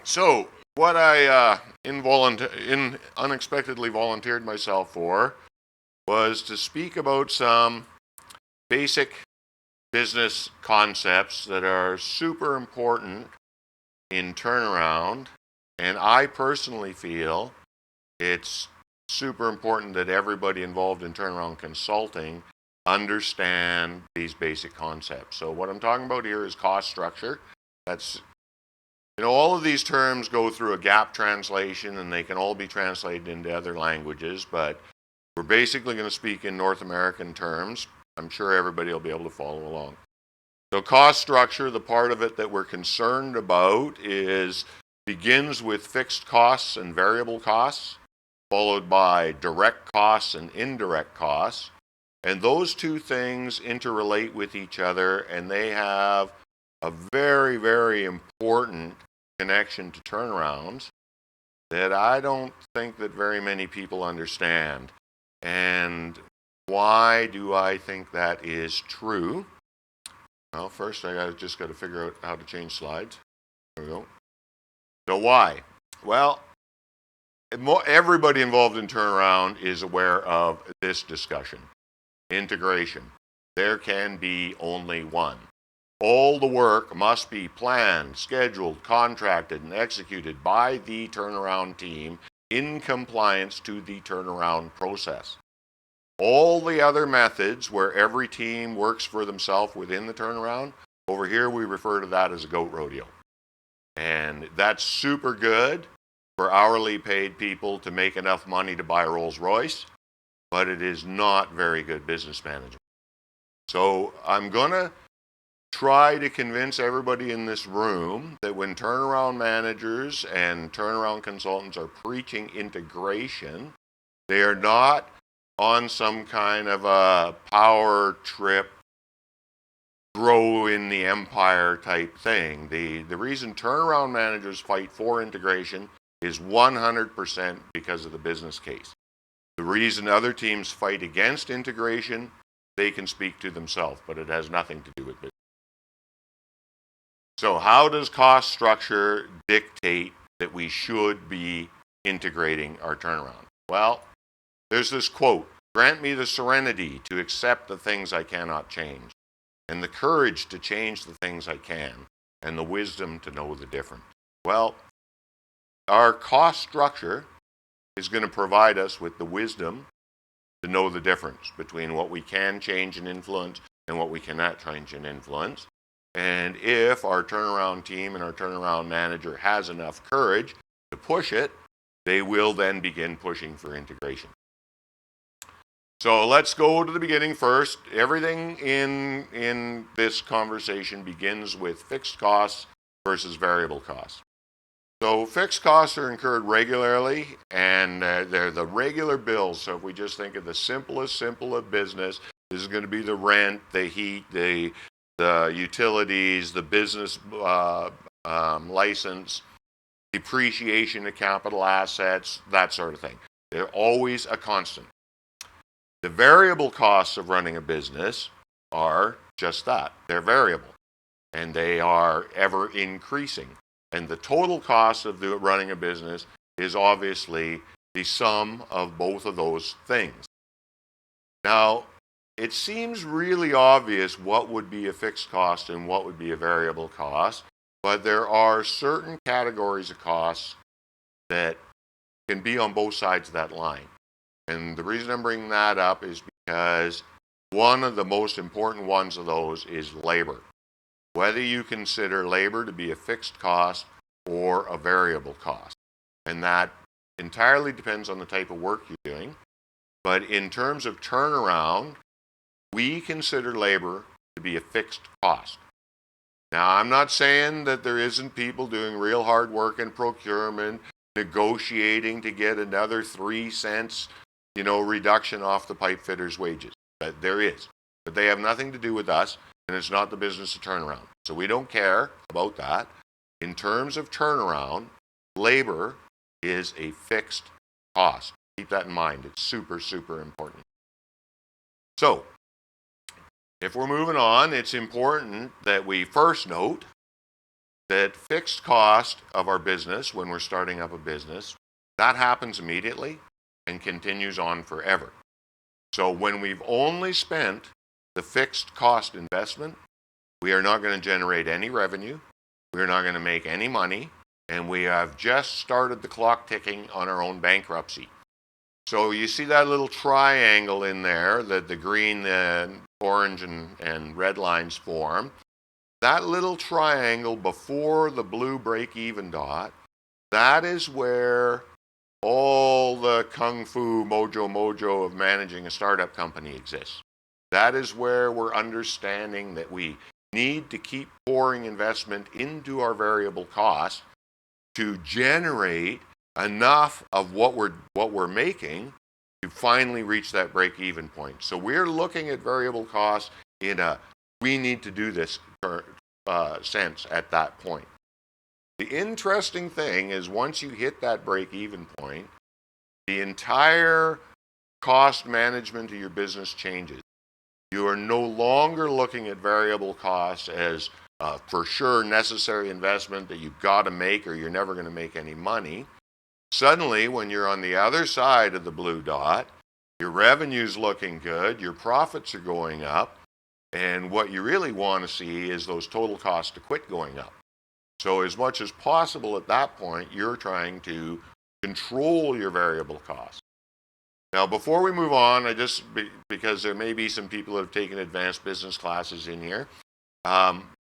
So, what I unexpectedly volunteered myself for was to speak about some basic business concepts that are super important in turnaround. And I personally feel it's super important that everybody involved in turnaround consulting understand these basic concepts. So, what I'm talking about here is cost structure. That's all of these terms go through a gap translation and they can all be translated into other languages, but we're basically going to speak in North American terms. I'm sure everybody will be able to follow along. So cost structure, the part of it that we're concerned about begins with fixed costs and variable costs, followed by direct costs and indirect costs. And those two things interrelate with each other, and they have a very, very important connection to turnarounds that I don't think that very many people understand. And why do I think that is true? Well, first I just got to figure out how to change slides. There we go. So why? Well, everybody involved in turnaround is aware of this discussion. Integration. There can be only one. All the work must be planned, scheduled, contracted, and executed by the turnaround team in compliance to the turnaround process. All the other methods where every team works for themselves within the turnaround, over here we refer to that as a goat rodeo. And that's super good for hourly paid people to make enough money to buy a Rolls Royce, but it is not very good business management. So I'm going to try to convince everybody in this room that when turnaround managers and turnaround consultants are preaching integration, they are not on some kind of a power trip, grow in the empire type thing. The reason turnaround managers fight for integration is 100% because of the business case. The reason other teams fight against integration, they can speak to themselves, but it has nothing to do with business. So how does cost structure dictate that we should be integrating our turnaround? Well, there's this quote, "Grant me the serenity to accept the things I cannot change, and the courage to change the things I can, and the wisdom to know the difference." Well, our cost structure is going to provide us with the wisdom to know the difference between what we can change and influence and what we cannot change and influence. And if our turnaround team and our turnaround manager has enough courage to push it, they will then begin pushing for integration. So let's go to the beginning first. Everything in this conversation begins with fixed costs versus variable costs. So fixed costs are incurred regularly, and they're the regular bills. So if we just think of the simplest of business, this is going to be the rent, the heat, the utilities, the business license, depreciation of capital assets, that sort of thing. They're always a constant. The variable costs of running a business are just that. They're variable, and they are ever increasing. And the total cost of running a business is obviously the sum of both of those things. Now, it seems really obvious what would be a fixed cost and what would be a variable cost, but there are certain categories of costs that can be on both sides of that line. And the reason I'm bringing that up is because one of the most important ones of those is labor. Whether you consider labor to be a fixed cost or a variable cost. And that entirely depends on the type of work you're doing. But in terms of turnaround, we consider labor to be a fixed cost. Now, I'm not saying that there isn't people doing real hard work in procurement, negotiating to get another 3 cents, reduction off the pipe fitters' wages. There is. But they have nothing to do with us, and it's not the business of turnaround. So we don't care about that. In terms of turnaround, labor is a fixed cost. Keep that in mind. It's super, super important. So, if we're moving on, it's important that we first note that fixed cost of our business when we're starting up a business, that happens immediately and continues on forever. So when we've only spent the fixed cost investment, we are not going to generate any revenue, we're not going to make any money, and we have just started the clock ticking on our own bankruptcy. So you see that little triangle in there that the green, orange, and red lines form. That little triangle before the blue break-even dot, that is where all the kung fu mojo of managing a startup company exists. That is where we're understanding that we need to keep pouring investment into our variable costs to generate enough of what we're making to finally reach that break-even point. So we're looking at variable costs in a we need to do this sense at that point. The interesting thing is once you hit that break-even point, the entire cost management of your business changes. You are no longer looking at variable costs as for sure necessary investment that you've got to make or you're never going to make any money. Suddenly, when you're on the other side of the blue dot, your revenue's looking good, your profits are going up, and what you really want to see is those total costs to quit going up. So as much as possible at that point, you're trying to control your variable costs. Now, before we move on, because there may be some people that have taken advanced business classes in here,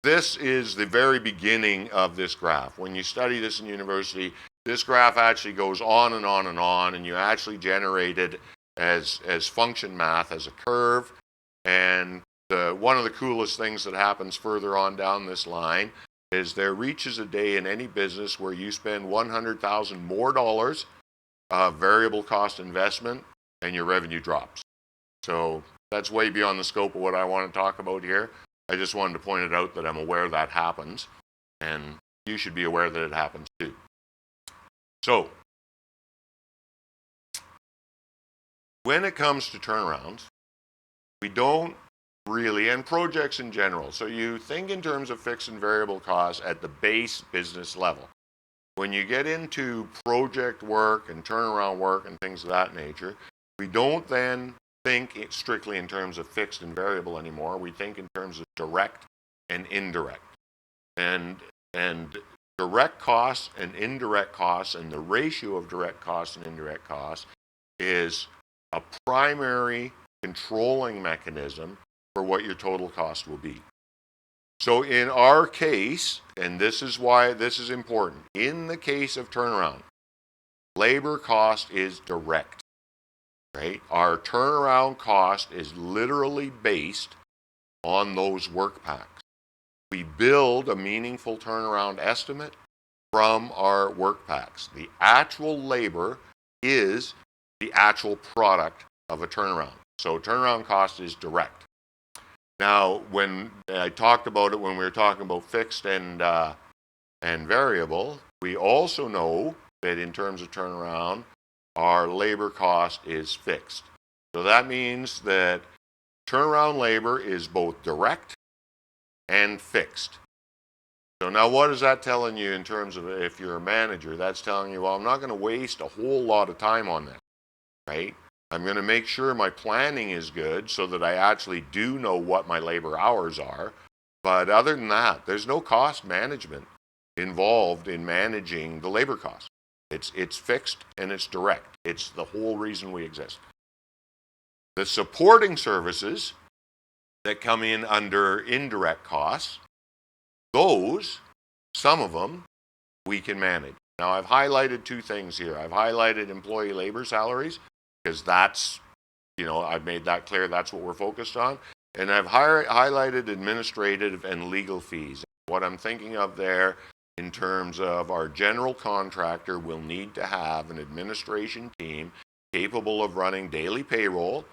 this is the very beginning of this graph. When you study this in university, this graph actually goes on and on and on, and you actually generate it as function math, as a curve. And one of the coolest things that happens further on down this line is there reaches a day in any business where you spend $100,000 more of variable cost investment and your revenue drops. So that's way beyond the scope of what I want to talk about here. I just wanted to point it out that I'm aware that happens, and you should be aware that it happens too. So when it comes to turnarounds, we don't really, and projects in general, so you think in terms of fixed and variable costs at the base business level. When you get into project work and turnaround work and things of that nature, we don't then think strictly in terms of fixed and variable anymore. We think in terms of direct and indirect. And direct costs and indirect costs, and the ratio of direct costs and indirect costs is a primary controlling mechanism for what your total cost will be. So in our case, and this is why this is important, in the case of turnaround, labor cost is direct, right? Our turnaround cost is literally based on those work packs. We build a meaningful turnaround estimate from our work packs. The actual labor is the actual product of a turnaround. So turnaround cost is direct. Now, when I talked about it, when we were talking about fixed and variable, we also know that in terms of turnaround, our labor cost is fixed. So that means that turnaround labor is both direct and fixed. So now what is that telling you in terms of if you're a manager? That's telling you, well, I'm not going to waste a whole lot of time on that, right? I'm going to make sure my planning is good so that I actually do know what my labor hours are. But other than that, there's no cost management involved in managing the labor cost. It's fixed and it's direct. It's the whole reason we exist. The supporting services that come in under indirect costs, some of them, we can manage. Now, I've highlighted two things here. I've highlighted employee labor salaries, because that's, I've made that clear, that's what we're focused on. And I've highlighted administrative and legal fees. What I'm thinking of there in terms of our general contractor will need to have an administration team capable of running daily payroll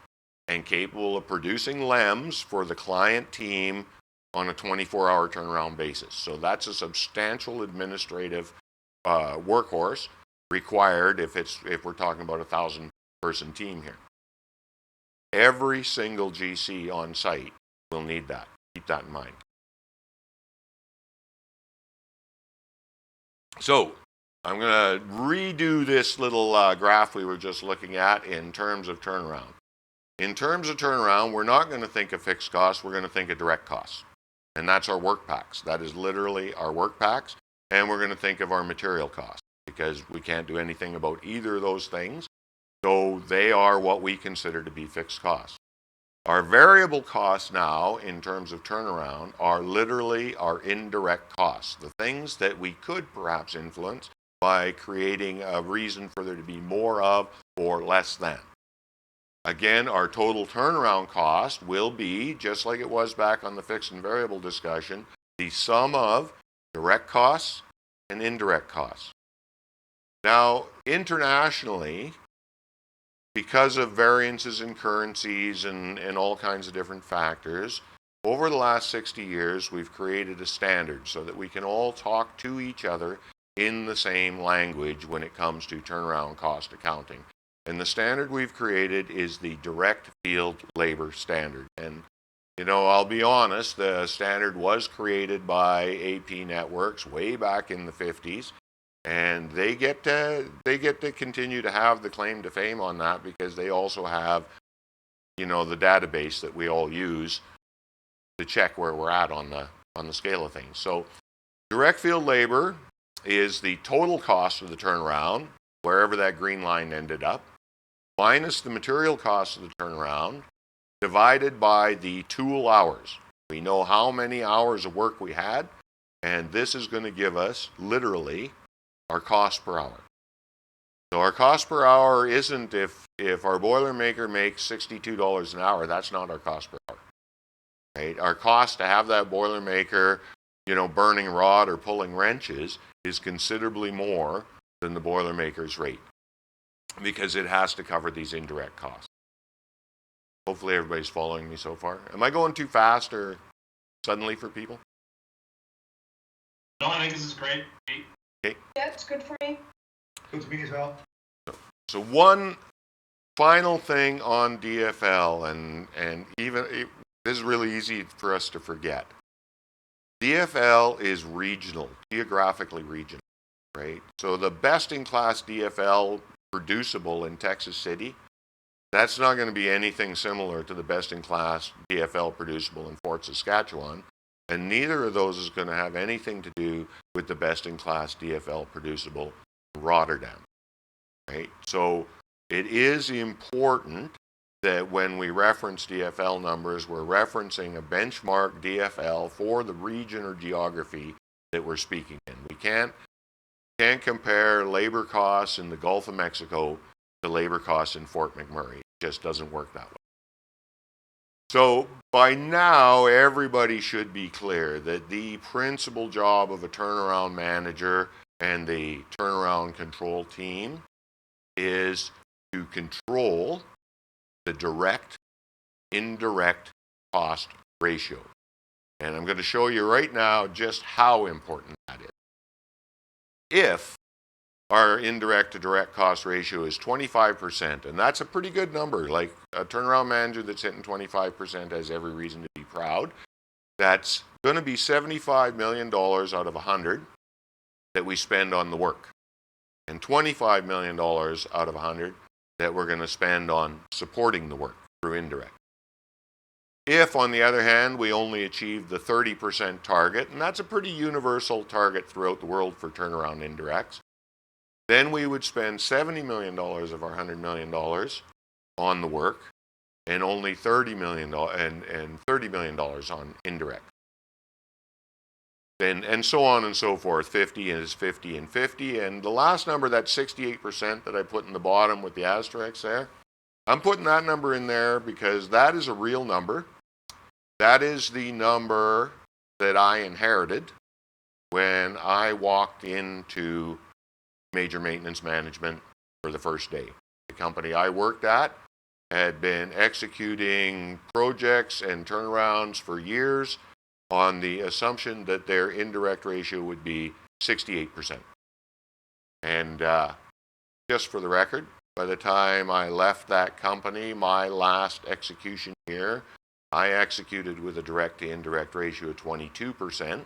and capable of producing LEMs for the client team on a 24-hour turnaround basis. So that's a substantial administrative workhorse required if we're talking about 1,000-person team here. Every single GC on site will need that. Keep that in mind. So I'm going to redo this little graph we were just looking at in terms of turnaround. In terms of turnaround, we're not going to think of fixed costs, we're going to think of direct costs. And that's our work packs. That is literally our work packs. And we're going to think of our material costs because we can't do anything about either of those things. So they are what we consider to be fixed costs. Our variable costs now, in terms of turnaround, are literally our indirect costs, the things that we could perhaps influence by creating a reason for there to be more of or less than. Again, our total turnaround cost will be, just like it was back on the fixed and variable discussion, the sum of direct costs and indirect costs. Now, internationally, because of variances in currencies and all kinds of different factors, over the last 60 years, we've created a standard so that we can all talk to each other in the same language when it comes to turnaround cost accounting. And the standard we've created is the direct field labor standard. And, you know, I'll be honest, the standard was created by AP Networks way back in the 50s. And they get to continue to have the claim to fame on that because they also have, you know, the database that we all use to check where we're at on the scale of things. So direct field labor is the total cost of the turnaround, wherever that green line ended up, minus the material cost of the turnaround, divided by the tool hours. We know how many hours of work we had, and this is going to give us literally our cost per hour. So our cost per hour isn't if our Boilermaker makes $62 an hour, that's not our cost per hour. Right? Our cost to have that Boilermaker, you know, burning rod or pulling wrenches is considerably more than the Boilermaker's rate because it has to cover these indirect costs. Hopefully everybody's following me so far. Am I going too fast or suddenly for people? No, I think this is great. Okay. Yeah, it's good for me. Good to me as well. So one final thing on DFL, and even this is really easy for us to forget. DFL is regional, geographically regional, right? So the best-in-class DFL producible in Texas City, that's not going to be anything similar to the best-in-class DFL producible in Fort Saskatchewan, and neither of those is going to have anything to do with the best-in-class DFL producible in Rotterdam, right? So it is important that when we reference DFL numbers, we're referencing a benchmark DFL for the region or geography that we're speaking in. We can't compare labor costs in the Gulf of Mexico to labor costs in Fort McMurray. It just doesn't work that way. So by now, everybody should be clear that the principal job of a turnaround manager and the turnaround control team is to control the direct, indirect cost ratio. And I'm going to show you right now just how important that is. If our indirect to direct cost ratio is 25%, and that's a pretty good number. Like a turnaround manager that's hitting 25% has every reason to be proud. That's going to be $75 million out of 100 that we spend on the work, and $25 million out of 100 that we're going to spend on supporting the work through indirect. If, on the other hand, we only achieve the 30% target, and that's a pretty universal target throughout the world for turnaround indirects, then we would spend $70 million of our $100 million on the work and only $30 million and $30 million on indirect. And so on and so forth. 50 is 50 and 50. And the last number, that 68% that I put in the bottom with the asterisks there, I'm putting that number in there because that is a real number. That is the number that I inherited when I walked into major maintenance management for the first day. The company I worked at had been executing projects and turnarounds for years on the assumption that their indirect ratio would be 68%. And just for the record, by the time I left that company, my last execution year, I executed with a direct to indirect ratio of 22%,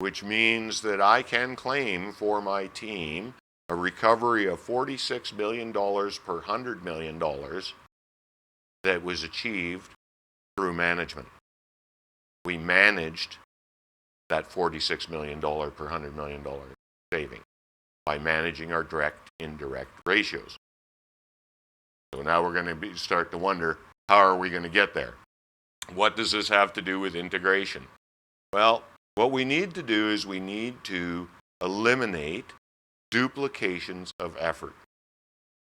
which means that I can claim for my team a recovery of $46 million per $100 million that was achieved through management. We managed that $46 million per $100 million saving by managing our direct indirect ratios. So now we're going to start to wonder, how are we going to get there? What does this have to do with integration? Well, what we need to do is we need to eliminate duplications of effort.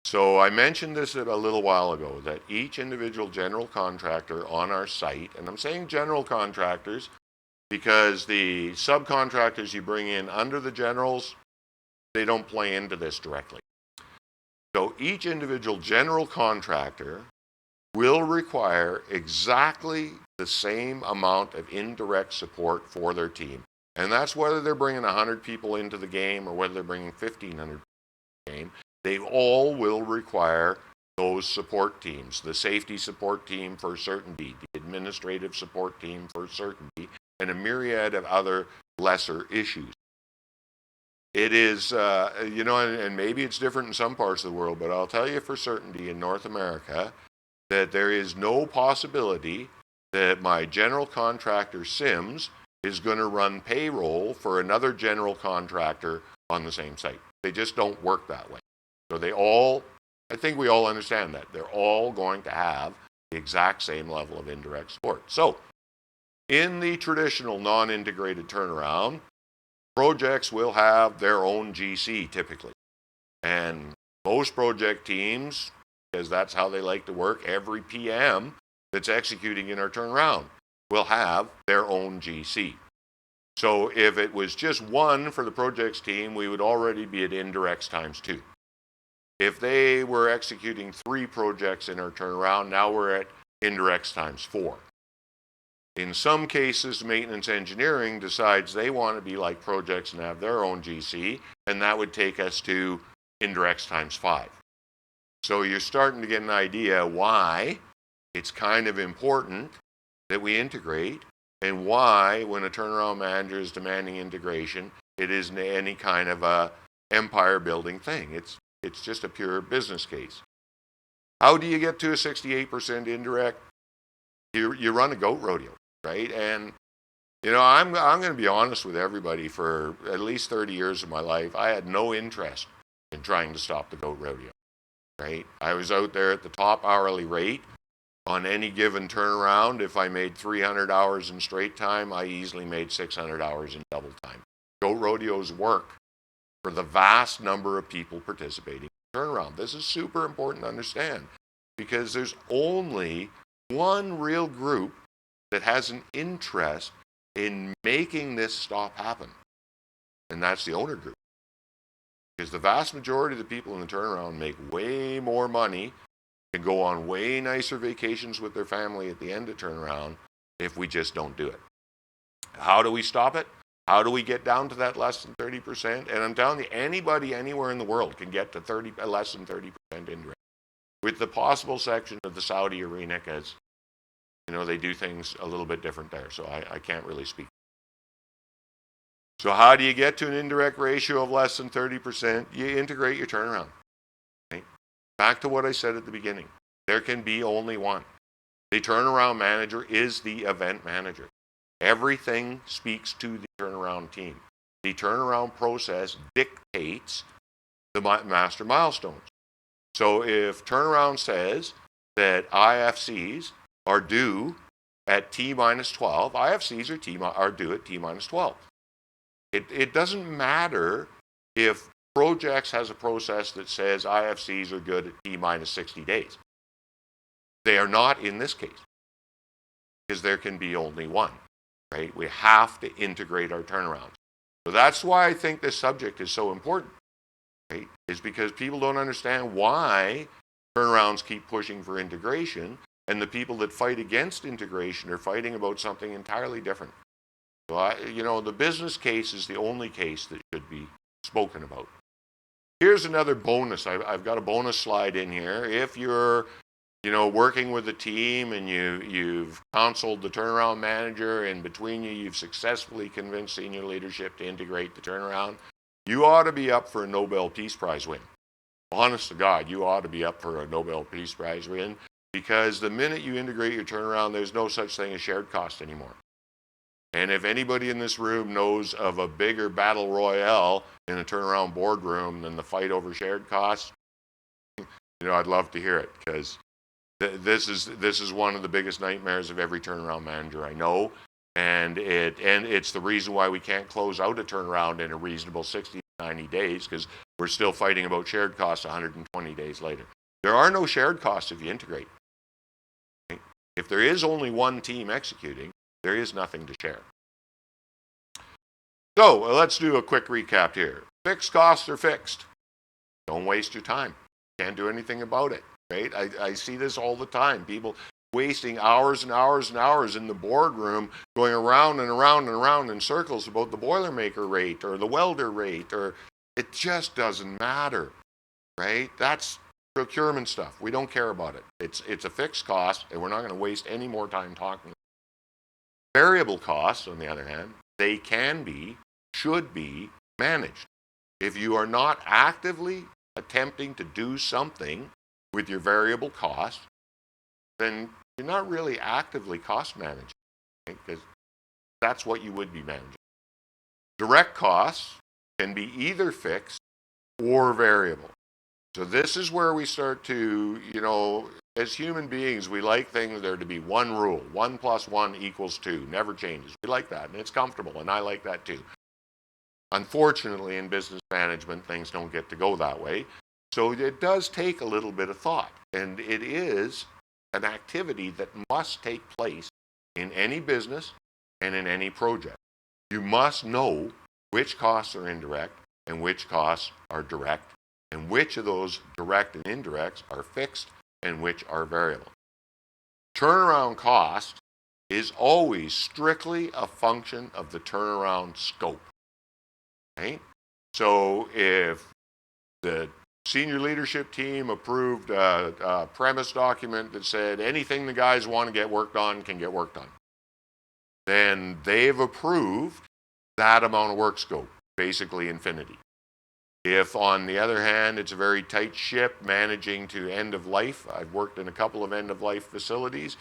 So I mentioned this a little while ago, that each individual general contractor on our site, and I'm saying general contractors because the subcontractors you bring in under the generals, they don't play into this directly. So each individual general contractor will require exactly the same amount of indirect support for their team. And that's whether they're bringing 100 people into the game or whether they're bringing 1,500 people into the game. They all will require those support teams, the safety support team for certainty, the administrative support team for certainty, and a myriad of other lesser issues. It is, and maybe it's different in some parts of the world, but I'll tell you for certainty in North America that there is no possibility that my general contractor Sims is going to run payroll for another general contractor on the same site. They just don't work that way. So I think we all understand that. They're all going to have the exact same level of indirect support. So, in the traditional non-integrated turnaround, projects will have their own GC typically. And most project teams, because that's how they like to work, every PM that's executing in our turnaround will have their own GC. So if it was just one for the projects team, we would already be at indirects times 2. If they were executing 3 projects in our turnaround, now we're at indirects times 4. In some cases, maintenance engineering decides they want to be like projects and have their own GC, and that would take us to indirects times 5. So you're starting to get an idea why it's kind of important that we integrate, and why, when a turnaround manager is demanding integration, it isn't any kind of a empire building thing. It's just a pure business case. How do you get to a 68% indirect? You run a goat rodeo, right? And I'm going to be honest with everybody. For at least 30 years of my life, I had no interest in trying to stop the goat rodeo, right? I was out there at the top hourly rate on any given turnaround. If I made 300 hours in straight time, I easily made 600 hours in double time. Goat rodeos work for the vast number of people participating in the turnaround. This is super important to understand, because there's only one real group that has an interest in making this stop happen, and that's the owner group. Because the vast majority of the people in the turnaround make way more money, can go on way nicer vacations with their family at the end of turnaround if we just don't do it. How do we stop it? How do we get down to that less than 30%? And I'm telling you, anybody anywhere in the world can get to less than 30% indirect, with the possible section of the Saudi arena, because they do things a little bit different there. So I can't really speak. So how do you get to an indirect ratio of less than 30%? You integrate your turnaround. Right? Back to what I said at the beginning. There can be only one. The turnaround manager is the event manager. Everything speaks to the turnaround team. The turnaround process dictates the master milestones. So if turnaround says that IFCs are due at T-12, IFCs are due at T-12. It doesn't matter if projects has a process that says IFCs are good at T-60 days. They are not in this case, because there can be only one, right? We have to integrate our turnarounds. So that's why I think this subject is so important, right? Is because people don't understand why turnarounds keep pushing for integration, and the people that fight against integration are fighting about something entirely different. So the business case is the only case that should be spoken about. Here's another bonus. I've got a bonus slide in here. If you're working with a team and you've counseled the turnaround manager, and between you've successfully convinced senior leadership to integrate the turnaround, you ought to be up for a Nobel Peace Prize win. Honest to God, you ought to be up for a Nobel Peace Prize win, because the minute you integrate your turnaround, there's no such thing as shared cost anymore. And if anybody in this room knows of a bigger battle royale in a turnaround boardroom than the fight over shared costs, I'd love to hear it, because this is one of the biggest nightmares of every turnaround manager I know, and it's the reason why we can't close out a turnaround in a reasonable 60 to 90 days, because we're still fighting about shared costs 120 days later. There are no shared costs if you integrate. Okay? If there is only one team executing, there is nothing to share. So let's do a quick recap here. Fixed costs are fixed. Don't waste your time. Can't do anything about it. Right? I see this all the time. People wasting hours and hours and hours in the boardroom going around and around and around in circles about the boilermaker rate or the welder rate, or it just doesn't matter. Right? That's procurement stuff. We don't care about it. It's a fixed cost, and we're not going to waste any more time talking. Variable costs, on the other hand, they can be, should be managed. If you are not actively attempting to do something with your variable cost, then you're not really actively cost managing, because that's what you would be managing. Direct costs can be either fixed or variable. So this is where we start to, as human beings, we like things there to be one rule. 1 + 1 = 2, never changes. We like that, and it's comfortable, and I like that too. Unfortunately, in business management, things don't get to go that way. So it does take a little bit of thought, and it is an activity that must take place in any business and in any project. You must know which costs are indirect and which costs are direct, and which of those direct and indirects are fixed and which are variable. Turnaround cost is always strictly a function of the turnaround scope. Right? So if the senior leadership team approved a premise document that said anything the guys want to get worked on can get worked on, then they've approved that amount of work scope, basically infinity. If, on the other hand, it's a very tight ship managing to end of life, I've worked in a couple of end of life facilities,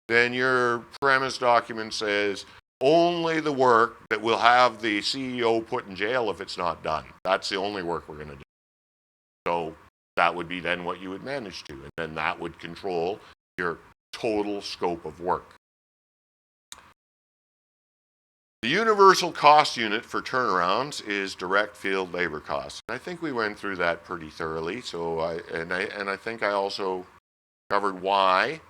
then your premise document says only the work that will have the CEO put in jail if it's not done. That's the only work we're going to do. So that would be then what you would manage to, and then that would control your total scope of work. The universal cost unit for turnarounds is direct field labor costs. I think we went through that pretty thoroughly. So I think I also covered why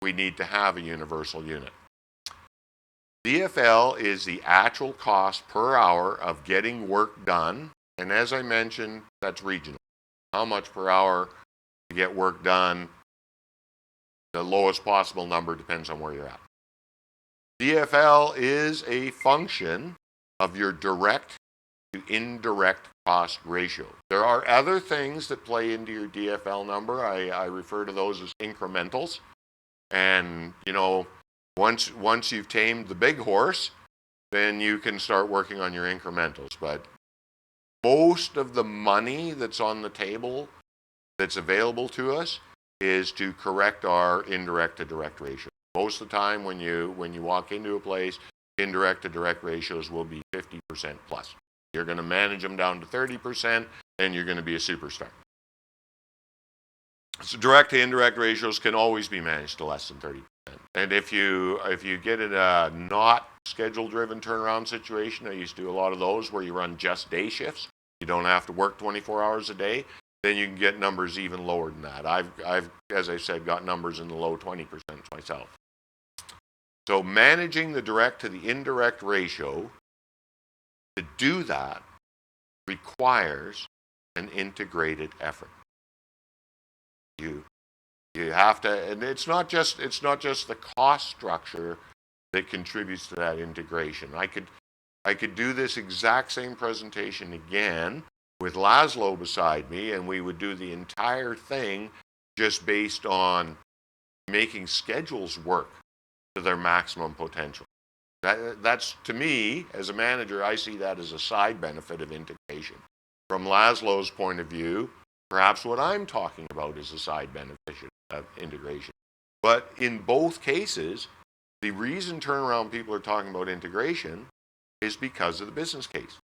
we need to have a universal unit. DFL is the actual cost per hour of getting work done, and as I mentioned, that's regional. How much per hour to get work done, the lowest possible number depends on where you're at. DFL is a function of your direct to indirect cost ratio. There are other things that play into your DFL number. I refer to those as incrementals. And, once you've tamed the big horse, then you can start working on your incrementals. But most of the money that's on the table that's available to us is to correct our indirect to direct ratio. Most of the time when you walk into a place, indirect to direct ratios will be 50% plus. You're going to manage them down to 30%, and you're going to be a superstar. So direct to indirect ratios can always be managed to less than 30%. And if you get in a not schedule-driven turnaround situation, I used to do a lot of those where you run just day shifts. You don't have to work 24 hours a day. Then you can get numbers even lower than that. I've, as I said, got numbers in the low 20% myself. So managing the direct to the indirect ratio, to do that requires an integrated effort. You have to, and it's not just the cost structure that contributes to that integration. I could do this exact same presentation again with Laszlo beside me, and we would do the entire thing just based on making schedules work to their maximum potential. That's, to me, as a manager, I see that as a side benefit of integration. From Laszlo's point of view, perhaps what I'm talking about is a side benefit of integration. But in both cases, the reason turnaround people are talking about integration is because of the business case.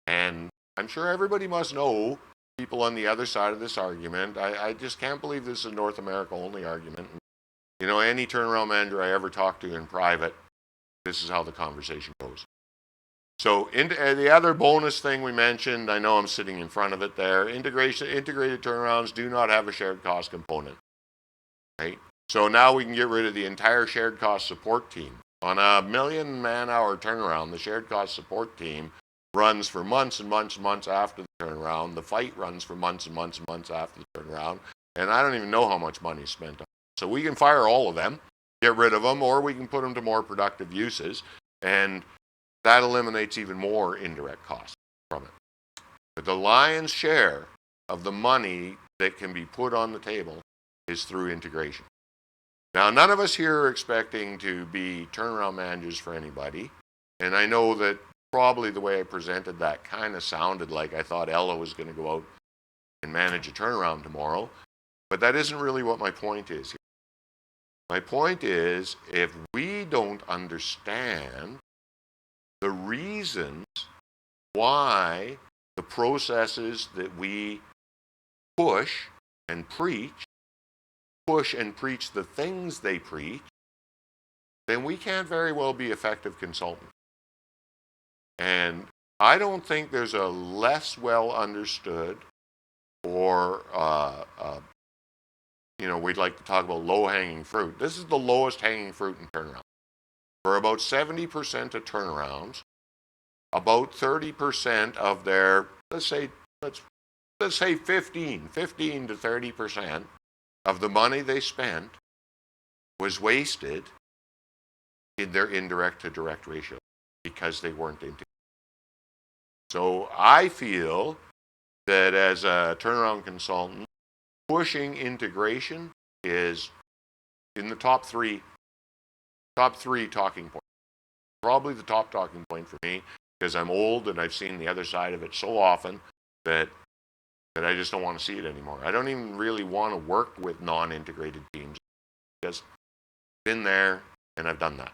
And I'm sure everybody must know people on the other side of this argument. I just can't believe this is a North America only argument. You know, any turnaround manager I ever talk to in private, this is how the conversation goes. So the other bonus thing we mentioned, I know I'm sitting in front of it there, integrated turnarounds do not have a shared cost component. Right? So now we can get rid of the entire shared cost support team. On a 1,000,000 man-hour turnaround, the shared cost support team runs for months and months and months after the turnaround. The fight runs for months and months and months after the turnaround. And I don't even know how much money is spent on it. So we can fire all of them, get rid of them, or we can put them to more productive uses. And that eliminates even more indirect costs from it. But the lion's share of the money that can be put on the table is through integration. Now, none of us here are expecting to be turnaround managers for anybody. And I know that probably the way I presented that kind of sounded like I thought Ella was going to go out and manage a turnaround tomorrow. But that isn't really what my point is here. My point is, if we don't understand the reasons why the processes that we push and preach the things they preach, then we can't very well be effective consultants. And I don't think there's a less well understood or, we'd like to talk about low-hanging fruit. This is the lowest hanging fruit in turnaround. For about 70% of turnarounds, about 30% of their, let's say 15 to 30% of the money they spent was wasted in their indirect to direct ratio because they weren't integrated. So I feel that as a turnaround consultant, pushing integration is in the top three talking points. Probably the top talking point for me, because I'm old and I've seen the other side of it so often that I just don't want to see it anymore. I don't even really want to work with non-integrated teams. Just been there and I've done that.